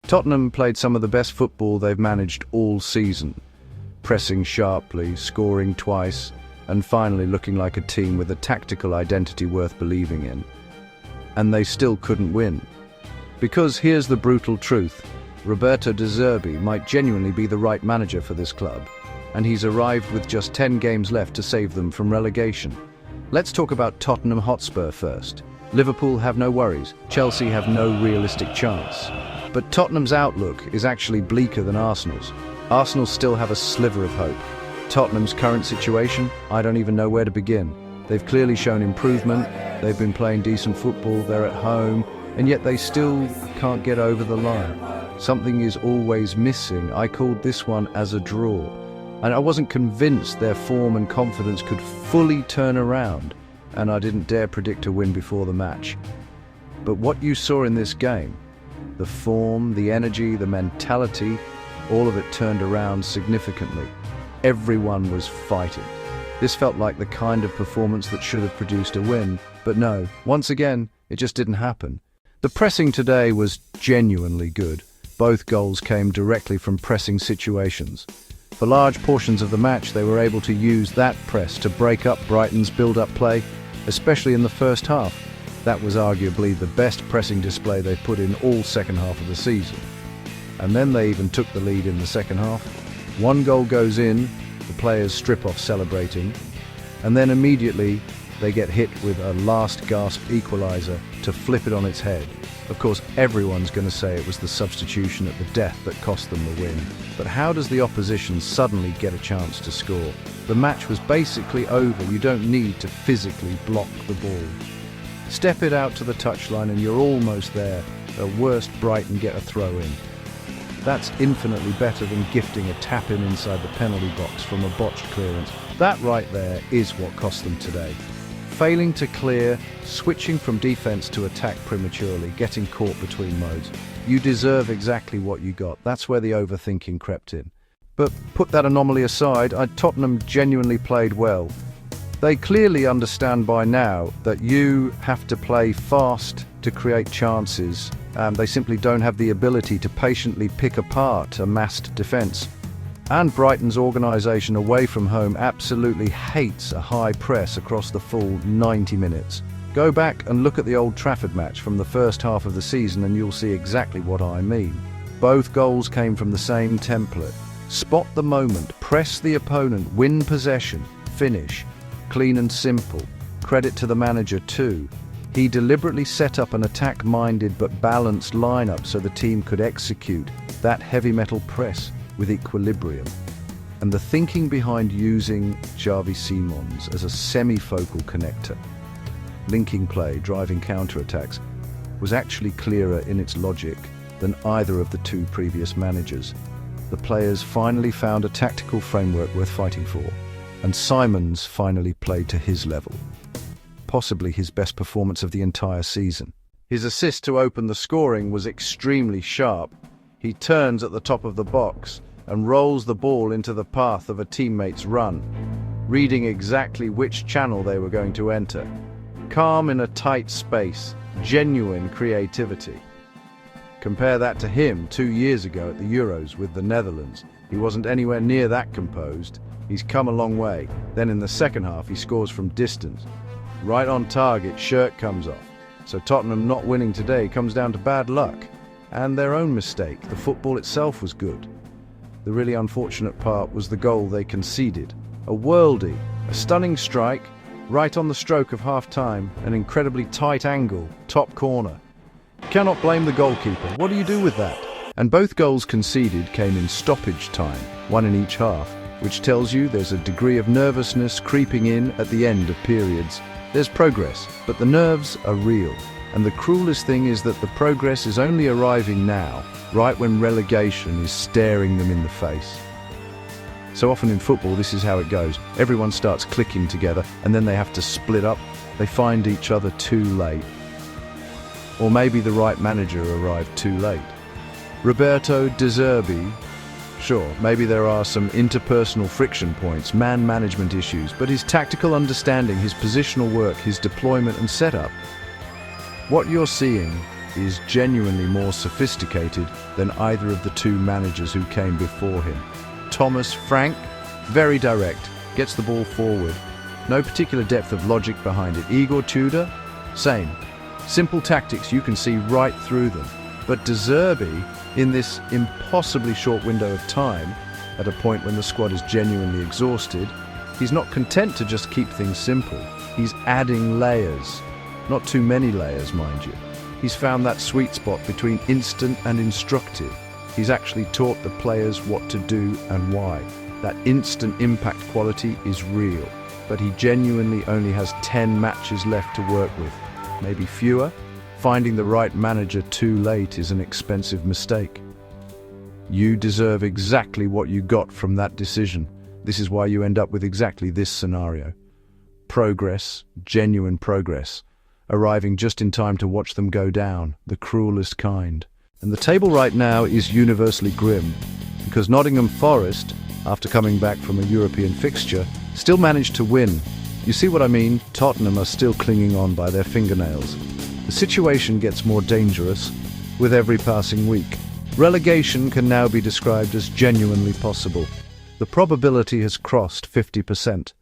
Tottenham played some of the best football they've managed all season, pressing sharply, scoring twice, and finally looking like a team with a tactical identity worth believing in. And they still couldn't win. Because here's the brutal truth: Roberto De Zerbi might genuinely be the right manager for this club, and he's arrived with just 10 games left to save them from relegation. Let's talk about Tottenham Hotspur first. Liverpool have no worries, Chelsea have no realistic chance. But Tottenham's outlook is actually bleaker than Arsenal's. Arsenal still have a sliver of hope. Tottenham's current situation, I don't even know where to begin. They've clearly shown improvement, they've been playing decent football, they're at home, and yet they still can't get over the line. Something is always missing. I called this one as a draw, and I wasn't convinced their form and confidence could fully turn around, and I didn't dare predict a win before the match. But what you saw in this game, the form, the energy, the mentality, all of it turned around significantly. Everyone was fighting. This felt like the kind of performance that should have produced a win, but no, once again, it just didn't happen. The pressing today was genuinely good. Both goals came directly from pressing situations. For large portions of the match, they were able to use that press to break up Brighton's build-up play, especially in the first half. That was arguably the best pressing display they've put in all second half of the season. And then they even took the lead in the second half. One goal goes in, the players strip off celebrating, and then immediately they get hit with a last-gasp equaliser to flip it on its head. Of course, everyone's going to say it was the substitution at the death that cost them the win. But how does the opposition suddenly get a chance to score? The match was basically over. You don't need to physically block the ball. Step it out to the touchline and you're almost there. At worst, Brighton get a throw in. That's infinitely better than gifting a tap-in inside the penalty box from a botched clearance. That right there is what cost them today. Failing to clear, switching from defence to attack prematurely, getting caught between modes. You deserve exactly what you got. That's where the overthinking crept in. But put that anomaly aside, Tottenham genuinely played well. They clearly understand by now that you have to play fast to create chances. They simply don't have the ability to patiently pick apart a massed defence. And Brighton's organisation away from home absolutely hates a high press across the full 90 minutes. Go back and look at the Old Trafford match from the first half of the season and you'll see exactly what I mean. Both goals came from the same template. Spot the moment, press the opponent, win possession, finish. Clean and simple. Credit to the manager too. He deliberately set up an attack-minded but balanced lineup so the team could execute that heavy metal press with equilibrium. And the thinking behind using Xavi Simons as a semi-focal connector, linking play, driving counter-attacks, was actually clearer in its logic than either of the two previous managers. The players finally found a tactical framework worth fighting for, and Simons finally played to his level. Possibly his best performance of the entire season. His assist to open the scoring was extremely sharp. He turns at the top of the box and rolls the ball into the path of a teammate's run, reading exactly which channel they were going to enter. Calm in a tight space, genuine creativity. Compare that to him 2 years ago at the Euros with the Netherlands. He wasn't anywhere near that composed. He's come a long way. Then in the second half he scores from distance. Right on target, shirt comes off. So Tottenham not winning today comes down to bad luck and their own mistake. The football itself was good. The really unfortunate part was the goal they conceded. A worldie, a stunning strike, right on the stroke of half-time, an incredibly tight angle, top corner. Cannot blame the goalkeeper. What do you do with that? And both goals conceded came in stoppage time, one in each half, which tells you there's a degree of nervousness creeping in at the end of periods. There's progress, but the nerves are real. And the cruelest thing is that the progress is only arriving now, right when relegation is staring them in the face. So often in football, this is how it goes. Everyone starts clicking together, and then they have to split up. They find each other too late. Or maybe the right manager arrived too late. Roberto De Zerbi, sure, maybe there are some interpersonal friction points, man management issues, but his tactical understanding, his positional work, his deployment and setup, what you're seeing is genuinely more sophisticated than either of the two managers who came before him. Thomas Frank, very direct, gets the ball forward. No particular depth of logic behind it. Igor Tudor, same. Simple tactics, you can see right through them. But De Zerbi, in this impossibly short window of time, at a point when the squad is genuinely exhausted, he's not content to just keep things simple. He's adding layers. Not too many layers, mind you. He's found that sweet spot between instant and instructive. He's actually taught the players what to do and why. That instant impact quality is real, but he genuinely only has 10 matches left to work with, maybe fewer. Finding the right manager too late is an expensive mistake. You deserve exactly what you got from that decision. This is why you end up with exactly this scenario. Progress, genuine progress, arriving just in time to watch them go down, the cruelest kind. And the table right now is universally grim, because Nottingham Forest, after coming back from a European fixture, still managed to win. You see what I mean? Tottenham are still clinging on by their fingernails. The situation gets more dangerous with every passing week. Relegation can now be described as genuinely possible. The probability has crossed 50%.